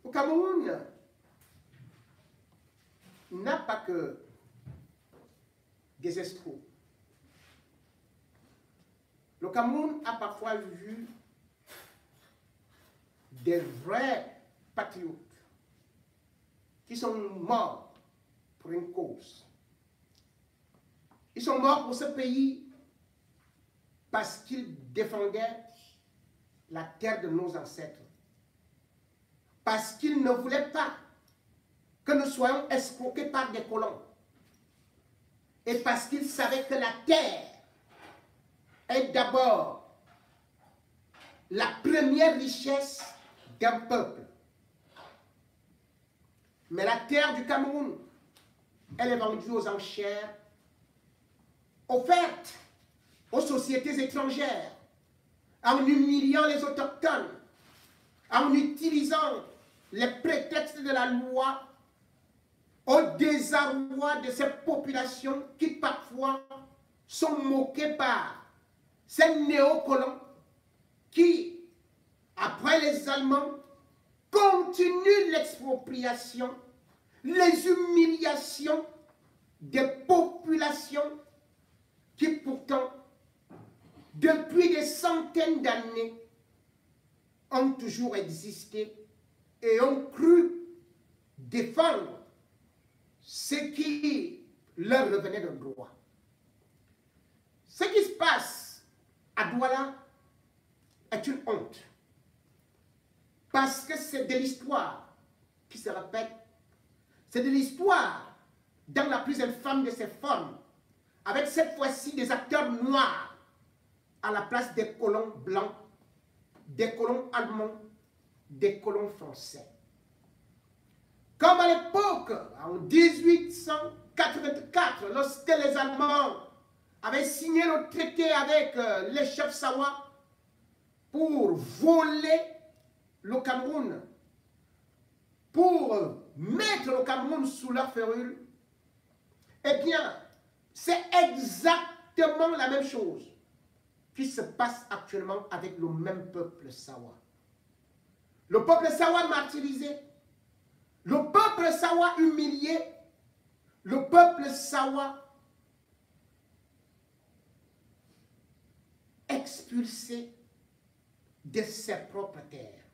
Le Cameroun n'a pas que des escrocs. Le Cameroun a parfois vu des vrais patriotes qui sont morts pour une cause. Ils sont morts pour ce pays parce qu'ils défendaient la terre de nos ancêtres. Parce qu'ils ne voulaient pas que nous soyons escroqués par des colons. Et parce qu'ils savaient que la terre est d'abord la première richesse d'un peuple. Mais la terre du Cameroun, elle est vendue aux enchères, offerte aux sociétés étrangères, en humiliant les autochtones, en utilisant les prétextes de la loi au désarroi de ces populations qui parfois sont moquées par ces néocolons qui, après les Allemands, continuent l'expropriation, les humiliations des populations qui pourtant, depuis des centaines d'années, ont toujours existé et ont cru défendre ce qui leur revenait de droit. Ce qui se passe à Douala est une honte. Parce que c'est de l'histoire qui se répète. C'est de l'histoire dans la plus infâme de ses formes, avec cette fois-ci des acteurs noirs à la place des colons blancs, des colons allemands, des colons français. Comme à l'époque, en 1884, lorsque les Allemands avaient signé le traité avec les chefs Sawa pour voler le Cameroun, pour mettre le Cameroun sous leur férule, eh bien, c'est exactement la même chose qui se passe actuellement avec le même peuple Sawa. Le peuple Sawa martyrisé, le peuple Sawa humilié, le peuple Sawa expulsé de ses propres terres.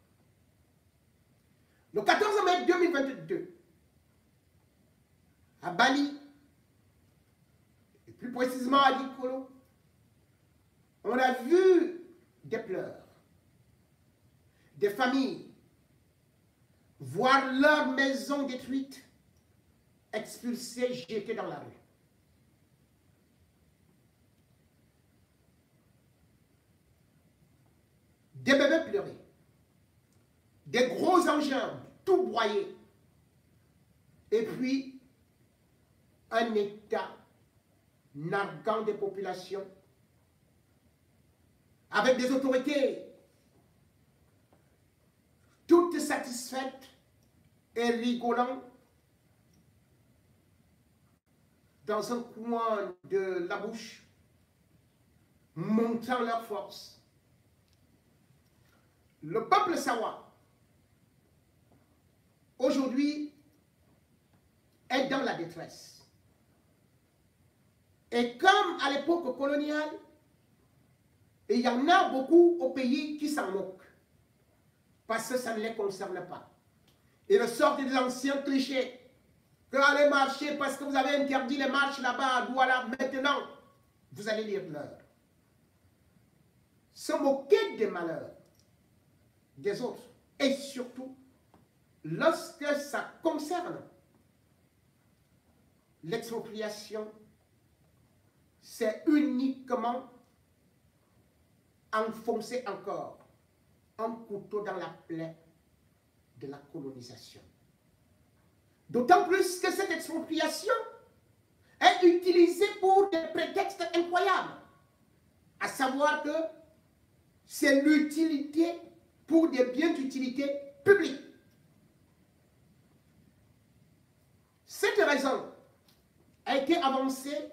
Le 14 mai 2022, à Bali, et plus précisément à Dikolo, on a vu des pleurs, des familles, voir leur maison détruite, expulsée, jetée dans la rue. Des bébés pleurés, des gros engins tout broyés, et puis un État narguant des populations avec des autorités toutes satisfaites et rigolant dans un coin de la bouche, montrant leur force. Le peuple Sawa, aujourd'hui, est dans la détresse. Et comme à l'époque coloniale, il y en a beaucoup au pays qui s'en moquent, parce que ça ne les concerne pas. Ils ressortent des anciens clichés, que allez marcher parce que vous avez interdit les marches là-bas à Douala, maintenant, vous allez lire l'heure. Se moquer des malheurs des autres, et surtout, lorsque ça concerne l'expropriation, c'est uniquement enfoncer encore un couteau dans la plaie de la colonisation. D'autant plus que cette expropriation est utilisée pour des prétextes incroyables, à savoir que c'est l'utilité pour des biens d'utilité publique. Cette raison a été avancée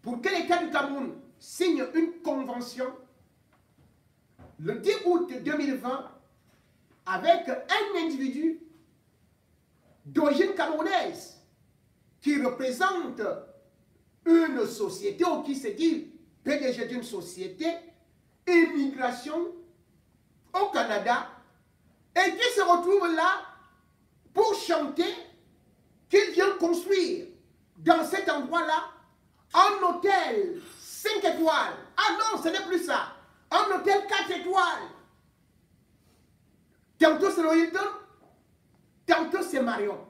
pour que l'État du Cameroun signe une convention le 10 août 2020 avec un individu d'origine camerounaise qui représente une société ou qui se dit PDG d'une société, immigration au Canada, et qui se retrouve là pour chanter qu'il vient construire dans cet endroit-là un hôtel 5 étoiles. Ah non, ce n'est plus ça. Un hôtel 4 étoiles. Tantôt c'est le Hilton, tantôt c'est Marion.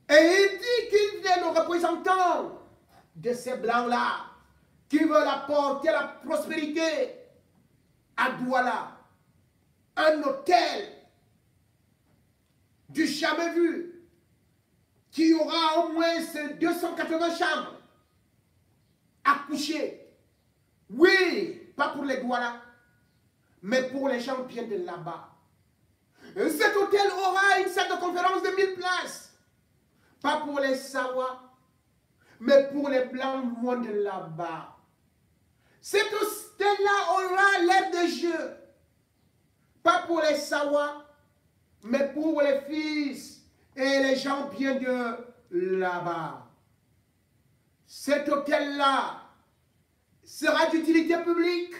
Et il dit qu'il est le représentant de ces blancs-là qui veulent apporter la prospérité à Douala. Un hôtel du jamais vu qui aura au moins 280 chambres à coucher. Oui, pas pour les Douala, mais pour les gens qui viennent de là-bas. Cet hôtel aura une salle de conférence de 1000 places. Pas pour les Sawa, mais pour les Blancs loin de là-bas. Cet hôtel-là aura l'air de jeu. Pas pour les Sawa, mais pour les fils et les gens bien de là-bas. Cet hôtel-là sera d'utilité publique,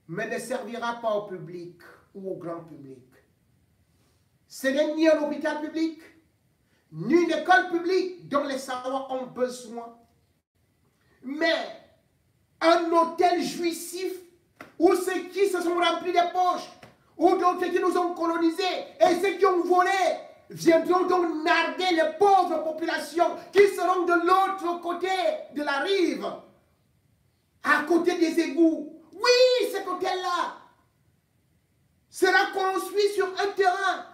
mais ne servira pas au public ou au grand public. Ce n'est ni un hôpital public, ni une école publique dont les Sawa ont besoin, mais un hôtel jouissif où ceux qui se sont remplis des poches, ou d'autres qui nous ont colonisés, et ceux qui ont volé, viendront donc narguer les pauvres populations qui seront de l'autre côté de la rive, à côté des égouts. Oui, cet hôtel-là sera construit sur un terrain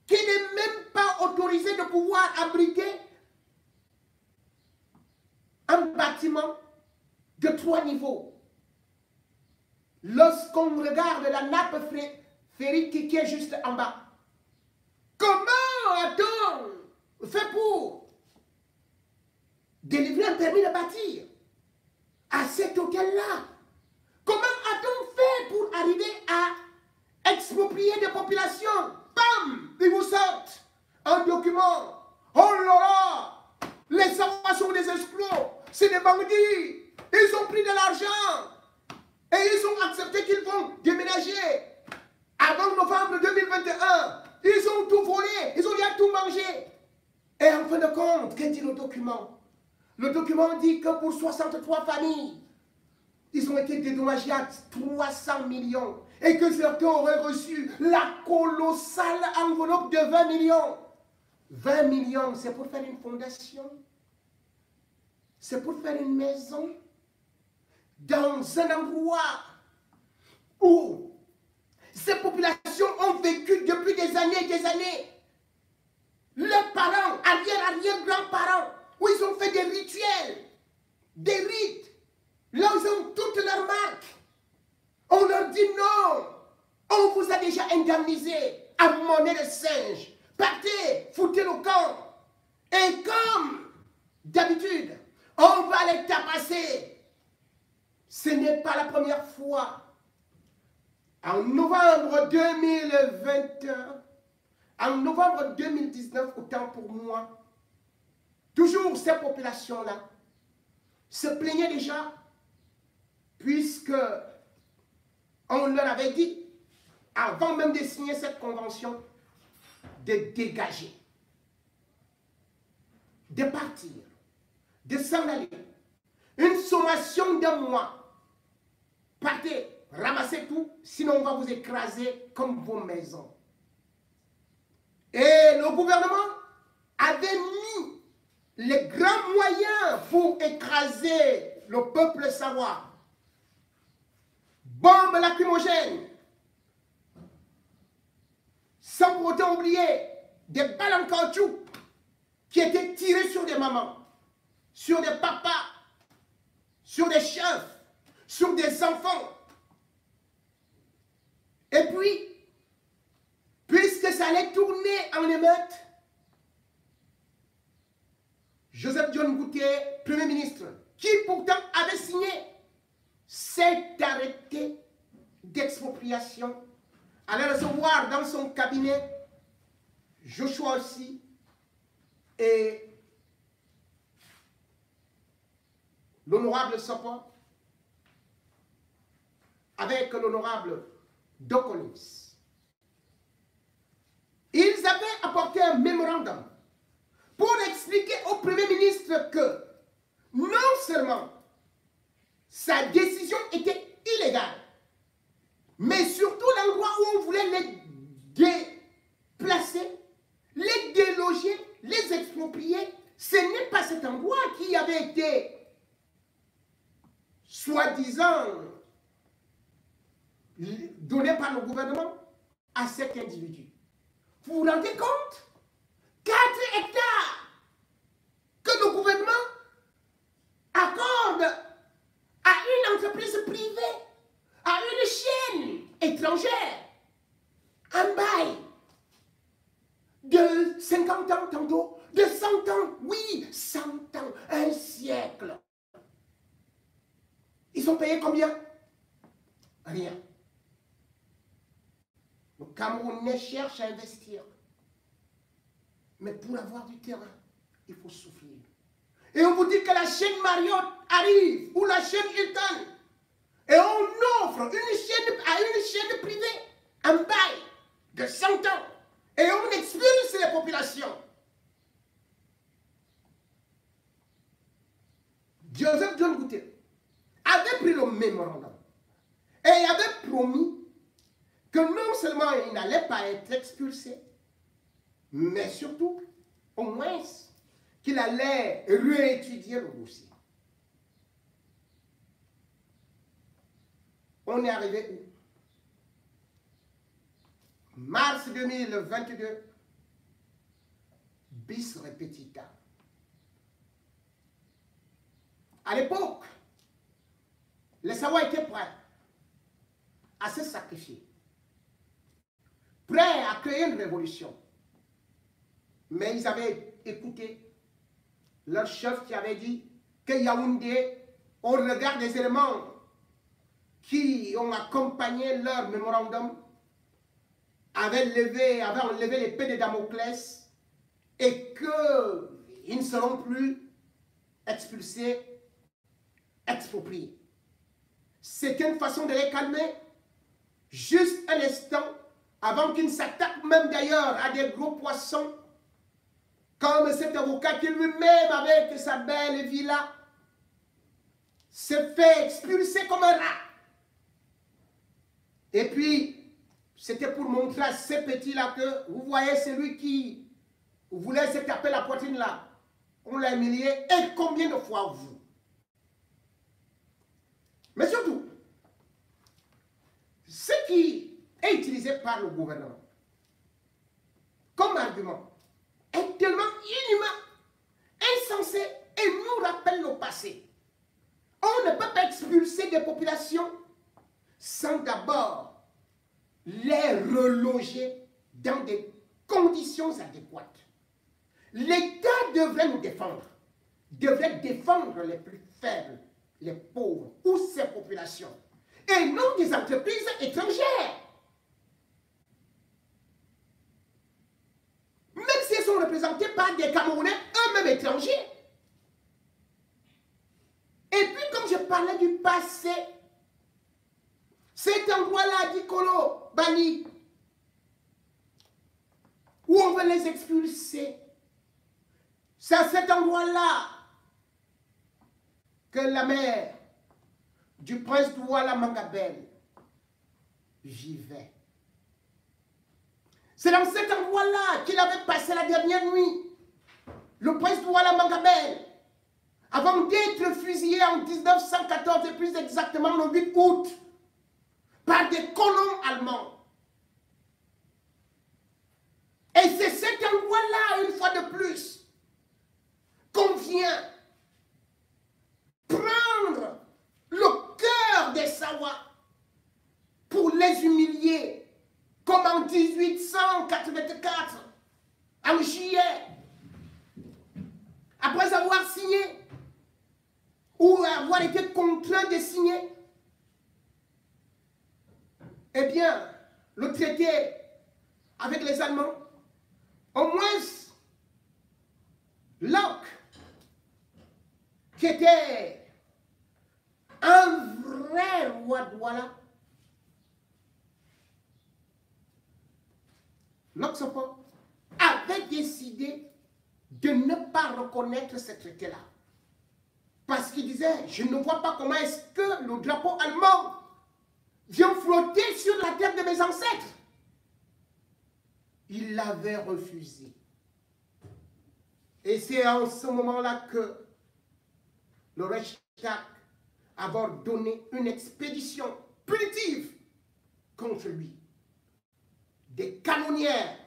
qui n'est même pas autorisé de pouvoir abriter un bâtiment de 3 niveaux. Lorsqu'on regarde la nappe ferrique qui est juste en bas, comment a-t-on fait pour délivrer un permis de bâtir à cet hôtel-là? Comment a-t-on fait pour arriver à exproprier des populations? Bam! Ils vous sortent un document. Oh là là! Les Sawa sont des escrocs, c'est des bandits. Ils ont pris de l'argent et ils ont accepté qu'ils vont déménager avant novembre 2021. Ils ont tout volé, ils ont déjà tout mangé. Et en fin de compte, qu'est-ce que dit le document? Le document dit que pour 63 familles, ils ont été dédommagés à 300 millions. Et que certains auraient reçu la colossale enveloppe de 20 millions. 20 millions, c'est pour faire une fondation. C'est pour faire une maison. Dans un endroit où ces populations ont vécu depuis des années et des années. Leurs parents, arrière-grands-parents, où ils ont fait des rituels, des rites. Là, ils ont toutes leurs marques. On leur dit non. On vous a déjà indemnisé à monnaie de singe. Partez, foutez le camp. Et comme d'habitude, on va les tabasser. Ce n'est pas la première fois. En novembre 2021, en novembre 2019, autant pour moi, toujours ces populations-là se plaignaient déjà, puisque on leur avait dit, avant même de signer cette convention, de dégager, de partir, de s'en aller. Une sommation d'un mois. Partez, ramassez tout, sinon on va vous écraser comme vos maisons. Et le gouvernement avait mis les grands moyens pour écraser le peuple Sawa. Bombes lacrymogènes, sans pour autant oublier des balles en caoutchouc qui étaient tirées sur des mamans, sur des papas, sur des chefs, sur des enfants. Et puis, puisque ça allait tourner en émeute, Joseph John Goutier, Premier ministre, qui pourtant avait signé cet arrêté d'expropriation, allait recevoir dans son cabinet Joshua aussi, et l'honorable Sopor, avec l'honorable Docolis. Ils avaient apporté un mémorandum pour expliquer au Premier ministre que non seulement sa décision était illégale, mais surtout l'endroit où on voulait les déplacer, les déloger, les exproprier, ce n'est pas cet endroit qui avait été soi-disant donné par le gouvernement à cet individu. Vous vous rendez compte? 4 hectares que le gouvernement accorde à une entreprise privée, à une chaîne étrangère, un bail de 50 ans tantôt, de 100 ans, oui, 100 ans, un siècle. Ils ont payé combien? Rien. Le Camerounais cherche à investir. Mais pour avoir du terrain, il faut souffrir. Et on vous dit que la chaîne Marriott arrive, ou la chaîne Hilton, et on offre une chaîne à une chaîne privée un bail de 100 ans, et on expulse les populations. Joseph John Gouttet avait pris le mémorandum et il avait promis que non seulement il n'allait pas être expulsé, mais surtout, au moins, qu'il allait réétudier le dossier. On est arrivé où? Mars 2022, bis repetita. À l'époque, les Savoie étaient prêts à se sacrifier, prêts à créer une révolution. Mais ils avaient écouté leur chef qui avait dit que Yaoundé, au regard des éléments qui ont accompagné leur mémorandum, avait enlevé l'épée de Damoclès et qu'ils ne seront plus expulsés, expropriés. C'était une façon de les calmer, juste un instant, avant qu'ils ne s'attaquent même d'ailleurs à des gros poissons, comme cet avocat qui lui-même, avec sa belle villa, s'est fait expulser comme un rat. Et puis, c'était pour montrer à ces petits-là que, vous voyez, celui qui voulait se taper la poitrine là, on l'a humilié, et combien de fois vous? Mais surtout, ce qui est utilisé par le gouvernement comme argument est tellement inhumain, insensé et nous rappelle le passé. On ne peut pas expulser des populations sans d'abord les reloger dans des conditions adéquates. L'État devrait nous défendre, devrait défendre les plus faibles, les pauvres ou ces populations, et non des entreprises étrangères. Même si elles sont représentées par des Camerounais eux-mêmes étrangers. Et puis, comme je parlais du passé, cet endroit-là, Dikolo, Bani, où on veut les expulser, c'est à cet endroit-là que la mère du prince Douala Mangabel vivait. C'est dans cet endroit-là qu'il avait passé la dernière nuit. Le prince Douala Mangabel, avant d'être fusillé en 1914, et plus exactement le 8 août, par des colons allemands. Et c'est cet endroit-là, une fois de plus, qu'on vient prendre le cœur des Savoie pour les humilier, comme en 1884, en juillet, après avoir signé, ou avoir été contraint de signer, eh bien, le traité avec les Allemands, au moins Locke, qui était un vrai roi de Douala, Locke avait décidé de ne pas reconnaître ce traité-là. Parce qu'il disait, je ne vois pas comment est-ce que le drapeau allemand vient flotter sur la terre de mes ancêtres. Il l'avait refusé. Et c'est en ce moment-là que le Reichstag avait ordonné une expédition punitive contre lui. Des canonnières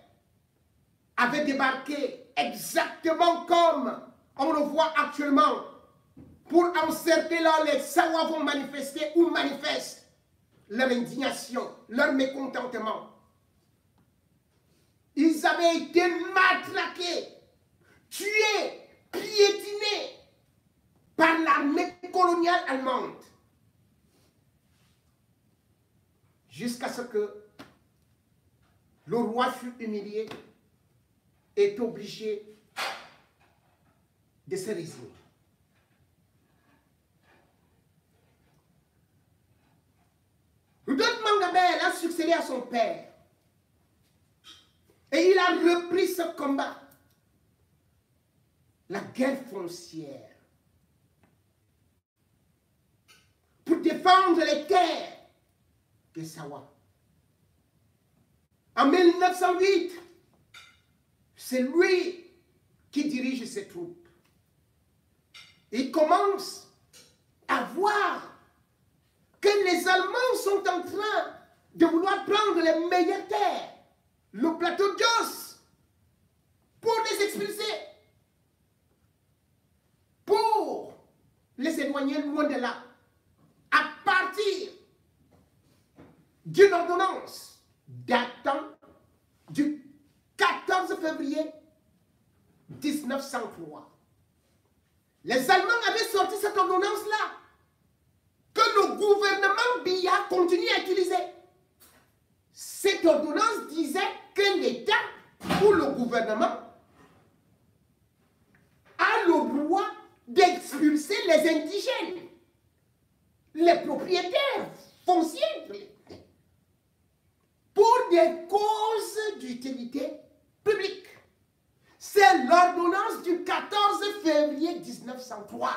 avaient débarqué exactement comme on le voit actuellement pour encercler là les Sawa vont manifester ou manifestent leur indignation, leur mécontentement. Ils avaient été matraqués, tués, piétinés par l'armée coloniale allemande. Jusqu'à ce que le roi fut humilié et est obligé de se résigner. Rudolf Mangabell a succédé à son père et il a repris ce combat, la guerre foncière, pour défendre les terres de Sawa. En 1908, c'est lui qui dirige ses troupes. Il commence à voir que les Allemands sont en train de vouloir prendre les meilleures terres, le plateau de Jos, pour les expulser, pour les éloigner loin de là, à partir d'une ordonnance datant du 14 février 1903. Les Allemands avaient sorti cette ordonnance-là que le gouvernement Biya continue à utiliser. Cette ordonnance disait que l'État ou le gouvernement a le droit d'expulser les indigènes, les propriétaires fonciers, pour des causes d'utilité publique. C'est l'ordonnance du 14 février 1903.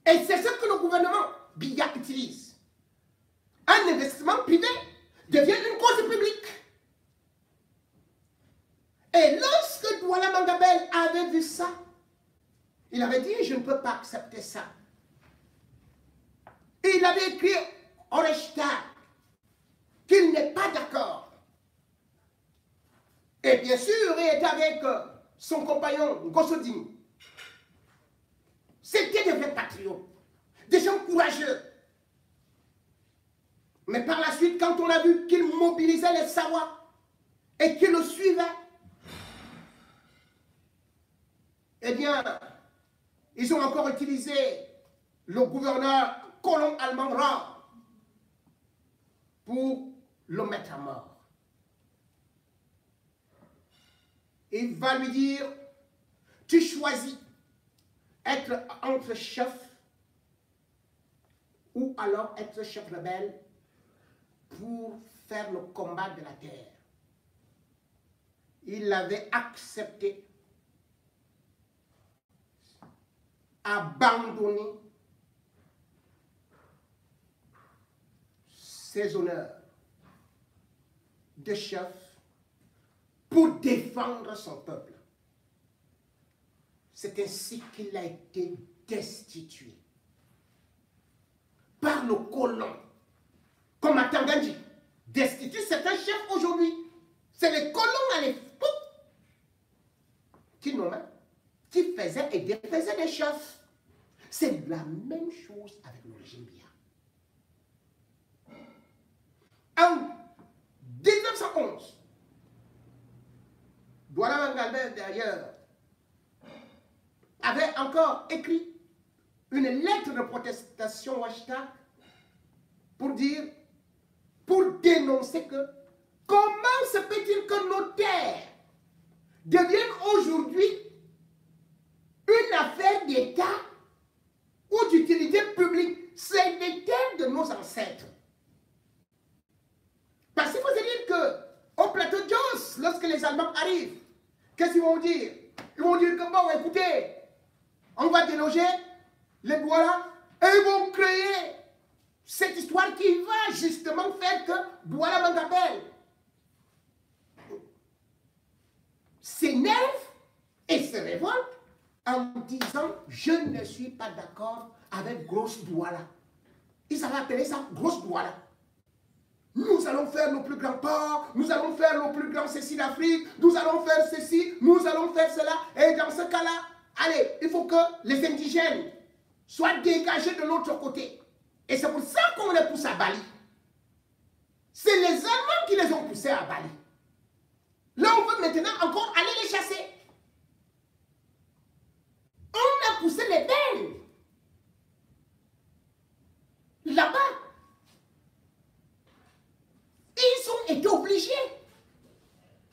Et c'est ce que le gouvernement Biya utilise. Un investissement privé devient une cause publique. Et lorsque Douala Mangabell avait vu ça, il avait dit, je ne peux pas accepter ça. Et il avait écrit au Reichstag qu'il n'est pas d'accord. Et bien sûr, il était avec son compagnon Gossodin. C'était des vrais patriotes, des gens courageux. Mais par la suite, quand on a vu qu'ils mobilisaient les Sawa et qu'ils le suivaient, eh bien, ils ont encore utilisé le gouverneur colon allemand Raab pour le mettre à mort. Il va lui dire, tu choisis être entre chefs ou alors être chef rebelle pour faire le combat de la terre. Il l'avait accepté, abandonné ses honneurs de chef pour défendre son peuple. C'est ainsi qu'il a été destitué par le colon. Comme à Tangandji, destitué, c'est un chef aujourd'hui. C'est les colons à l'époque qui nommaient, qui faisaient et défaisaient des chefs. C'est la même chose avec le régime Biya. En 1911, Douala Mangabell d'ailleurs avait encore écrit une lettre de protestation au Reichstag pour dire, pour dénoncer que Comment se peut-il que nos terres deviennent aujourd'hui une affaire d'État ou d'utilité publique? C'est des terres de nos ancêtres. Parce qu'il faut se dire qu'au plateau de Jos, lorsque les Allemands arrivent, qu'est-ce qu'ils vont dire? Ils vont dire que bon, écoutez, on va déloger les Douala et ils vont créer cette histoire qui va justement faire que Douala Mangabel s'énerve et se révolte en disant je ne suis pas d'accord avec Grosse Douala. Ils avaient appelé ça Grosse Douala. Nous allons faire nos plus grands ports, nous allons faire nos plus grands ceci d'Afrique, nous allons faire ceci, nous allons faire cela. Et dans ce cas-là, allez, il faut que les indigènes soient dégagés de l'autre côté. Et c'est pour ça qu'on les pousse à Bali. C'est les Allemands qui les ont poussés à Bali. Là, on veut maintenant encore aller les chasser. On a poussé les Belges là-bas. Ils ont été obligés.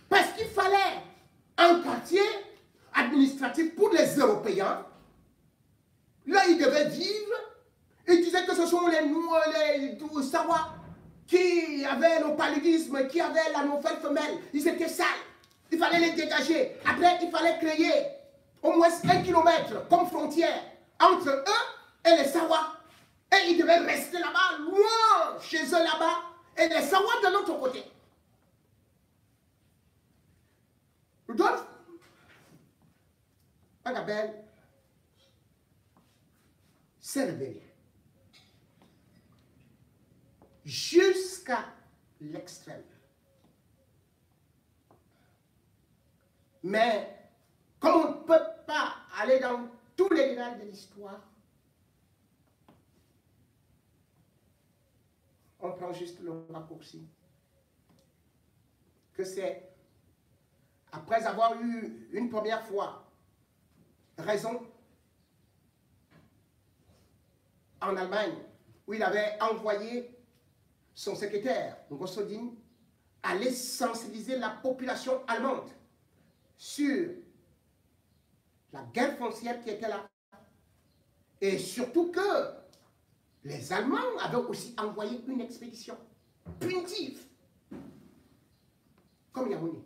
Parce qu'il fallait un quartier administratif pour les Européens. Là, ils devaient vivre. Ils disaient que ce sont les Sawa qui avaient le paludisme, qui avaient la nouvelle femelle. Ils étaient sales. Il fallait les dégager. Après, il fallait créer au moins 1 kilomètre comme frontière entre eux et les Sawa. Et ils devaient rester là-bas, loin, chez eux là-bas. Et les Sawa de l'autre côté. Rudolf Mangabel s'est réveillé jusqu'à l'extrême. Mais comme on ne peut pas aller dans tous les détails de l'histoire, on prend juste le raccourci. Que c'est après avoir eu une première fois raison en Allemagne, où il avait envoyé son secrétaire, Ngossodin, aller sensibiliser la population allemande sur la guerre foncière qui était là. Et surtout que les Allemands avaient aussi envoyé une expédition punitive, comme Yaoundé.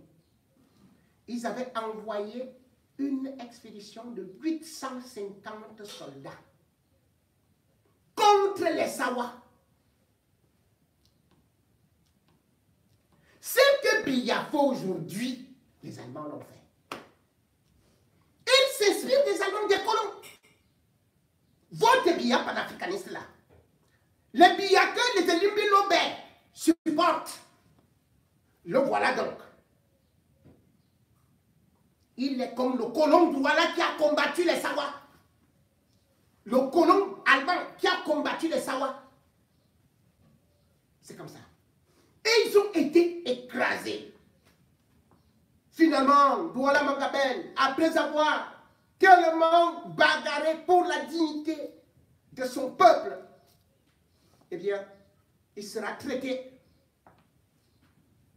Ils avaient envoyé une expédition de 850 soldats contre les Sawa. Ce que Biafo aujourd'hui, les Allemands l'ont fait. Ils s'inspirent des Allemands, des colons. Votre Bia panafricaniste là, les Bia que les Elimbi Lobé supportent, le voilà donc. Il est comme le colon Douala qui a combattu les Sawa. Le colon allemand qui a combattu les Sawa. C'est comme ça. Et ils ont été écrasés. Finalement, Douala Mangabel, après avoir tellement bagarré pour la dignité de son peuple, eh bien, il sera traité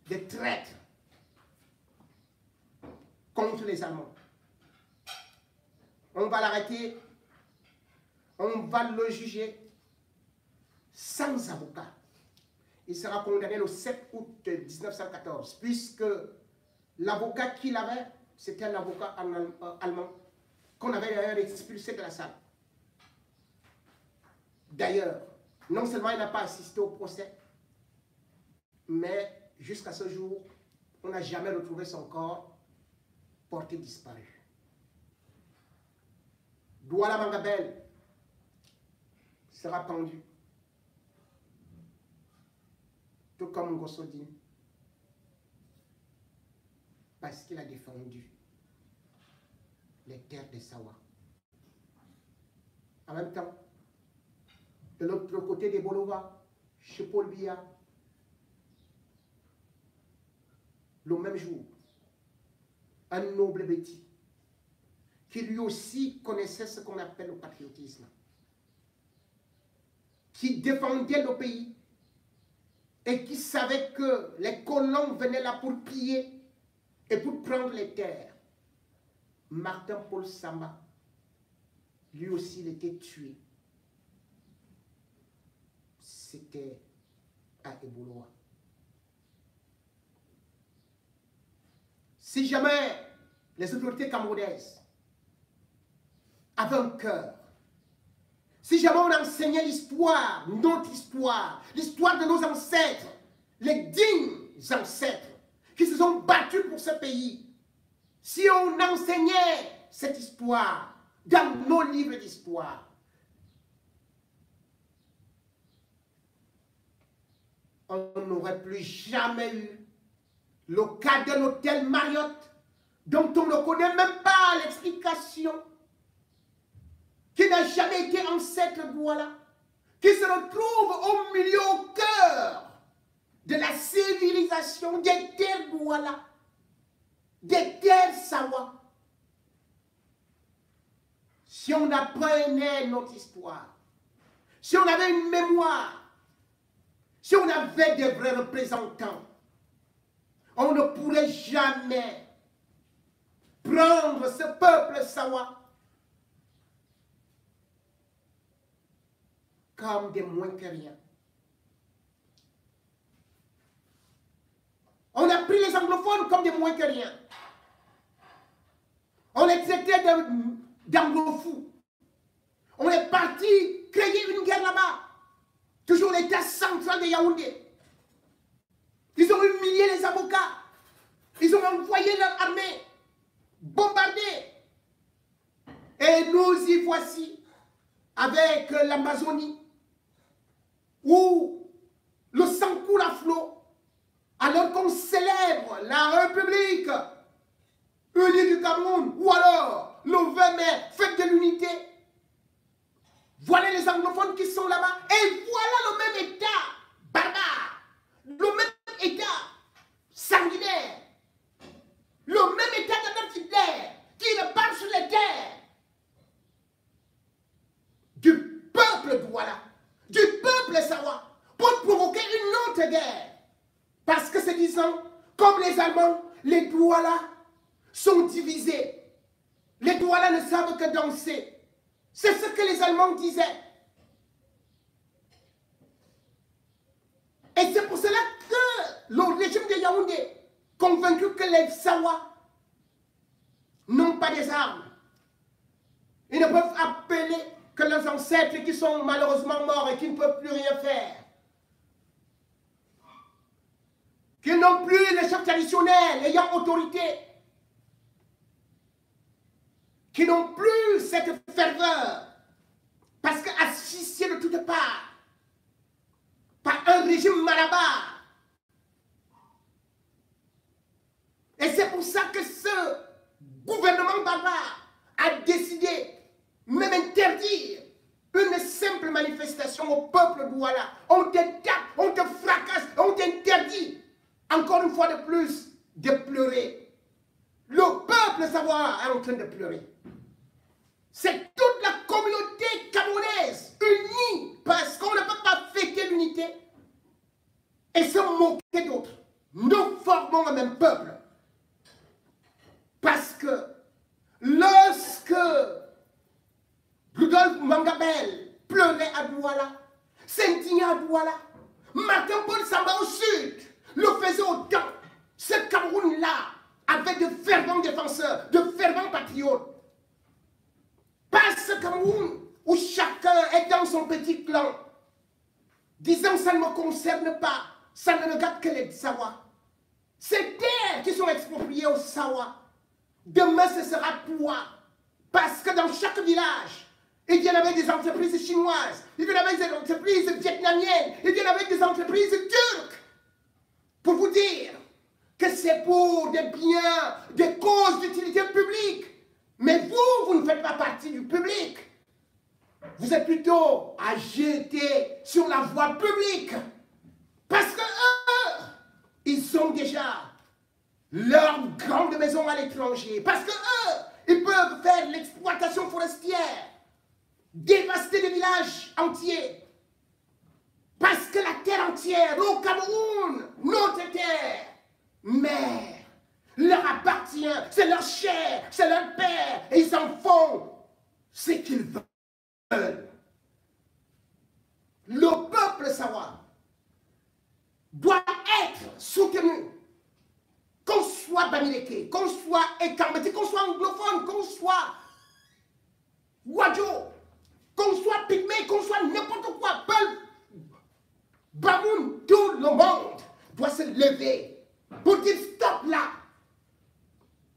de traître contre les Allemands. On va l'arrêter, on va le juger sans avocat. Il sera condamné le 7 août 1914, puisque l'avocat qu'il avait, c'était un avocat allemand, qu'on avait d'ailleurs expulsé de la salle. D'ailleurs, non seulement il n'a pas assisté au procès, mais jusqu'à ce jour, on n'a jamais retrouvé son corps porté disparu. Douala Mangabel sera pendu, tout comme Ngossodin, parce qu'il a défendu les terres des Sawa. En même temps, de l'autre côté des Bolova, chez Paul Biya, le même jour, un noble Béti, qui lui aussi connaissait ce qu'on appelle le patriotisme, qui défendait le pays et qui savait que les colons venaient là pour piller et pour prendre les terres. Martin Paul Samba, lui aussi, il était tué. C'était à Eboloa. Si jamais les autorités camerounaises avaient un cœur, si jamais on enseignait l'histoire, notre histoire, l'histoire de nos ancêtres, les dignes ancêtres qui se sont battus pour ce pays, si on enseignait cette histoire dans nos livres d'histoire, on n'aurait plus jamais eu le cas d'un hôtel Marriott dont on ne connaît même pas l'explication, qui n'a jamais été ancêtre de Douala, qui se retrouve au milieu, au cœur de la civilisation des terres Douala, des terres Sawa. Si on apprenait notre histoire, si on avait une mémoire, si on avait des vrais représentants, on ne pourrait jamais prendre ce peuple Sawa comme des moins que rien. On a pris les anglophones comme des moins que rien. On les traitait d'anglofous. On est parti créer une guerre là-bas. Toujours l'État central de Yaoundé. Ils ont humilié les avocats. Ils ont envoyé leur armée bombarder. Et nous y voici avec l'Amazonie, où le sang coule à flot, alors qu'on célèbre la République unie du Cameroun, ou alors le 20 mai, fête de l'unité. Voilà les anglophones qui sont là-bas, et voilà le même État barbare, le même État sanguinaire, le même État d'Adolf Hitler qui ne parle sur les terres du peuple Douala, du peuple Sawa, pour provoquer une autre guerre. Parce que c'est disant, comme les Allemands, les Douala sont divisés. Les Douala ne savent que danser. C'est ce que les Allemands disaient. Et c'est pour cela que le régime de Yaoundé, convaincu que les Sawa n'ont pas des armes, ils ne peuvent appeler que leurs ancêtres qui sont malheureusement morts et qui ne peuvent plus rien faire, qu'ils n'ont plus les chefs traditionnels ayant autorité, qui n'ont plus cette ferveur, parce qu'associés de toutes parts par un régime malabar. Et c'est pour ça que ce gouvernement barbare a décidé même interdire une simple manifestation au peuple Douala. On te tape, on te fracasse, on t'interdit, encore une fois de plus, de pleurer. Le peuple savoir est en train de pleurer. C'est toute la communauté camerounaise unie parce qu'on ne peut pas fêter l'unité et se moquer d'autres. Nous formons un même peuple. Parce que lorsque Rudolf Mangabel pleurait à Douala, s'indignait à Douala, Martin Paul Samba au sud le faisait autant. Ce Cameroun-là avait de fervents défenseurs, de fervents patriotes. Pas ce Cameroun où chacun est dans son petit clan, disant ça ne me concerne pas, ça ne regarde que les Sawa. Ces terres qui sont expropriées aux Sawa, demain ce sera toi. Parce que dans chaque village, il y en avait des entreprises chinoises, il y en avait des entreprises vietnamiennes, il y en avait des entreprises turques. Pour vous dire que c'est pour des biens, des causes d'utilité publique. Mais vous, vous ne faites pas partie du public. Vous êtes plutôt à jeter sur la voie publique. Parce que eux, ils ont déjà leur grande maison à l'étranger. Parce que eux, ils peuvent faire l'exploitation forestière, dévaster des villages entiers. Parce que c'est la terre entière, le Cameroun, notre terre, mère, leur appartient, c'est leur chair, c'est leur père, et ils en font ce qu'ils veulent. Le peuple sawa doit être soutenu, qu'on soit Bamileke, qu'on soit Ekambeti, qu'on soit anglophone, qu'on soit Wadjo, qu'on soit Pygmée, qu'on soit n'importe quoi, peuple, Bamoun, tout le monde doit se lever pour dire stop là.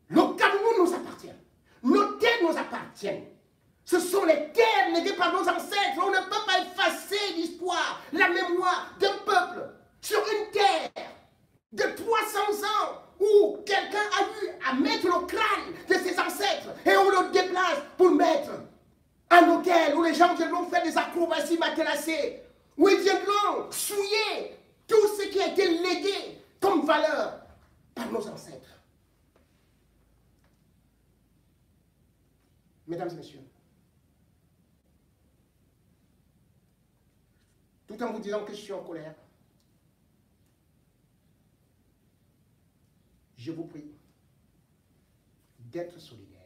Le Cameroun nous appartient. Nos terres nous appartiennent. Ce sont les terres léguées par nos ancêtres. On ne peut pas effacer l'histoire, la mémoire d'un peuple sur une terre de 300 ans où quelqu'un a eu à mettre le crâne de ses ancêtres et on le déplace pour mettre un hôtel où les gens viendront faire des acrobaties matelassées, où ils viendront souiller tout ce qui a été légué comme valeur par nos ancêtres. Mesdames et messieurs, tout en vous disant que je suis en colère, je vous prie d'être solidaires.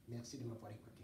Merci de m'avoir écouté.